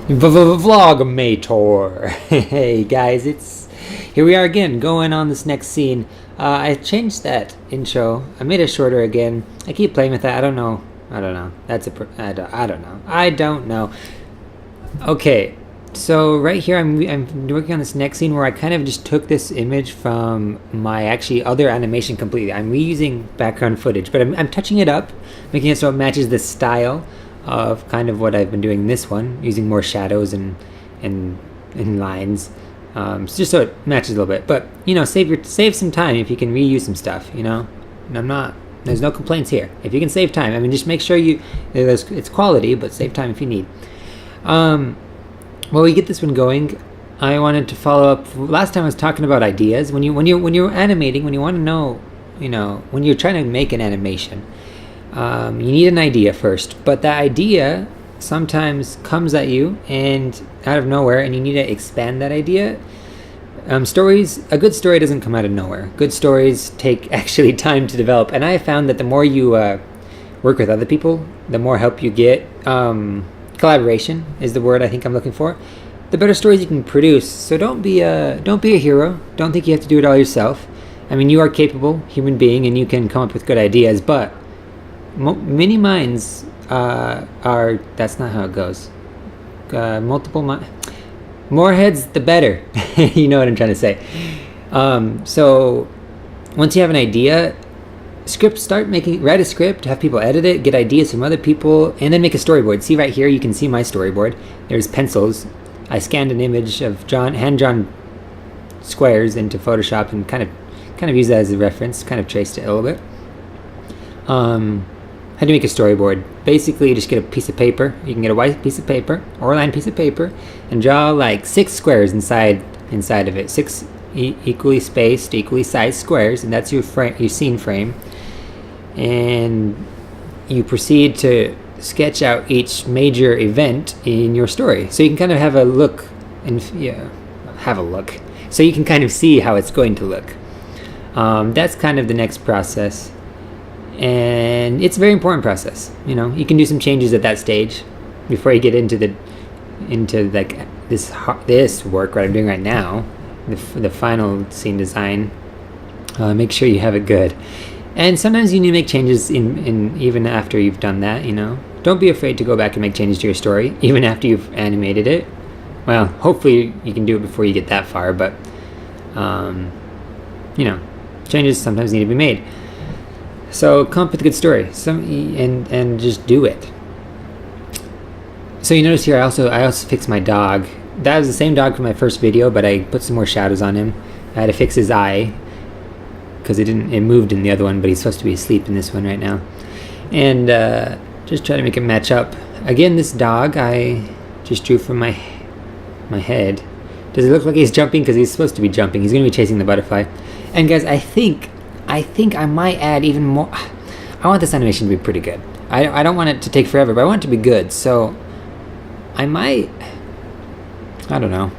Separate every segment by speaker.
Speaker 1: Vlogimator. Hey guys, here we are again, going on this next scene. I changed that intro. I made it shorter again. I keep playing with that. I don't know. I don't know. Okay, so right here I'm working on this next scene where I kind of just took this image from my actually other animation completely. I'm reusing background footage, but I'm touching it up, making it so it matches the style of kind of what I've been doing in this one, using more shadows and lines, just so it matches a little bit. But you know, save some time if you can reuse some stuff. You know, and there's no complaints here. If you can save time, I mean, just make sure it's quality, but save time if you need. While we get this one going, I wanted to follow up. Last time I was talking about ideas. When you're animating, when you want to know, when you're trying to make an animation, you need an idea first. But that idea sometimes comes at you and out of nowhere, and you need to expand that idea. A good story doesn't come out of nowhere. Good stories take actually time to develop, and I have found that the more you work with other people, the more help you get. Collaboration is the word I think I'm looking for. The better stories you can produce. So don't be a hero. Don't think you have to do it all yourself. I mean, you are a capable human being, and you can come up with good ideas. But many minds are. That's not how it goes. More heads, the better. You know what I'm trying to say. So once you have an idea, write a script, have people edit it, get ideas from other people, and then make a storyboard. See right here, you can see my storyboard. There's pencils. I scanned an image of hand-drawn squares into Photoshop and kind of use that as a reference, kind of traced it a little bit. How to make a storyboard. Basically, you just get a piece of paper. You can get a white piece of paper or a lined piece of paper and draw like 6 squares inside of it. 6 equally spaced, equally sized squares, and that's your scene frame. And you proceed to sketch out each major event in your story, so you can kind of have a look, so you can kind of see how it's going to look. That's kind of the next process, and it's a very important process. You can do some changes at that stage before you get into like this work what I'm doing right now, the final scene design. Make sure you have it good. And sometimes you need to make changes in even after you've done that. Don't be afraid to go back and make changes to your story even after you've animated it. Well, hopefully you can do it before you get that far, but changes sometimes need to be made. So come up with a good story, and just do it. So you notice here I also fixed my dog. That was the same dog from my first video, but I put some more shadows on him. I had to fix his eye because it moved in the other one, but he's supposed to be asleep in this one right now. And just try to make it match up. Again, this dog I just drew from my head. Does it look like he's jumping? Because he's supposed to be jumping. He's going to be chasing the butterfly. And guys, I think I might add even more. I want this animation to be pretty good. I don't want it to take forever, but I want it to be good. So I don't know.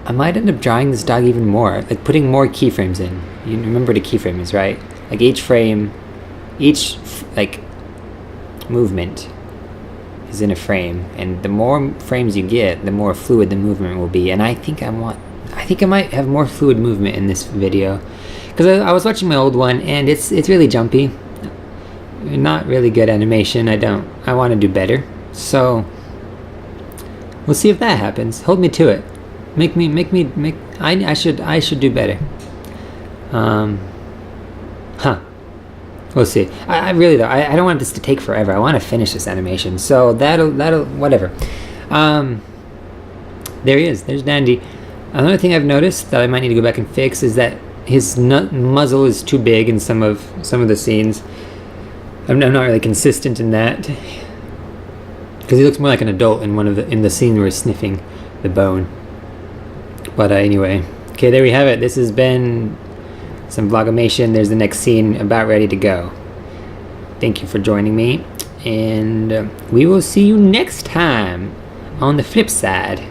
Speaker 1: I might end up drawing this dog even more, like putting more keyframes in. You remember the keyframes, right? Like each frame, like movement is in a frame, and the more frames you get, the more fluid the movement will be. And I think I might have more fluid movement in this video, because I was watching my old one, and it's really jumpy. Not really good animation. I want to do better. So we'll see if that happens. Hold me to it. I should do better. We'll see. I really though, I don't want this to take forever. I want to finish this animation. So that'll whatever. There he is. There's Dandy. Another thing I've noticed that I might need to go back and fix is that his muzzle is too big in some of the scenes. I'm not really consistent in that, because he looks more like an adult in the scene where he's sniffing the bone. But anyway, okay, there we have it. This has been some Vlogimation. There's the next scene about ready to go. Thank you for joining me, and we will see you next time on the flip side.